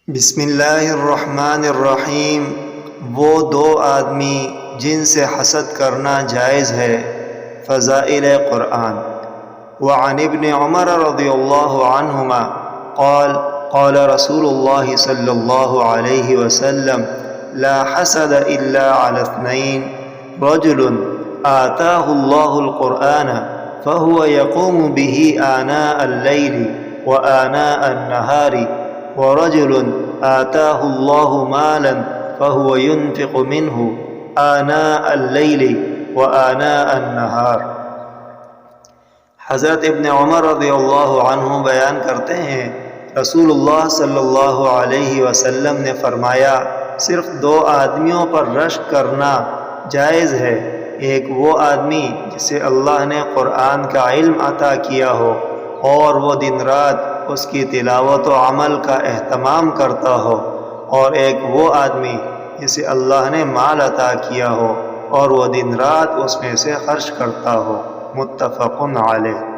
بسم اللہ الرحمن الرحیم۔ وہ دو آدمی جن سے حسد کرنا جائز ہے۔ فضائل قرآن۔ وعن ابن عمر رضی اللہ عنہما قال قال رسول اللہ صلی اللہ علیہ وسلم لا حسد الا على اثنين رجل آتاه الله القرآن فهو يقوم به آناء الليل وآناء النهار ورجل آتاه الله مالا فهو ينفق منه آناء الليل وآناء النهار۔ حضرت ابن عمر رضی اللہ عنہ بیان کرتے ہیں، رسول اللہ صلی اللہ علیہ وسلم نے فرمایا، صرف دو آدمیوں پر رشک کرنا جائز ہے، ایک وہ آدمی جسے اللہ نے قرآن کا علم عطا کیا ہو اور وہ دن رات اس کی تلاوت و عمل کا اہتمام کرتا ہو، اور ایک وہ آدمی جسے اللہ نے مال عطا کیا ہو اور وہ دن رات اس میں سے خرچ کرتا ہو۔ متفق علیہ۔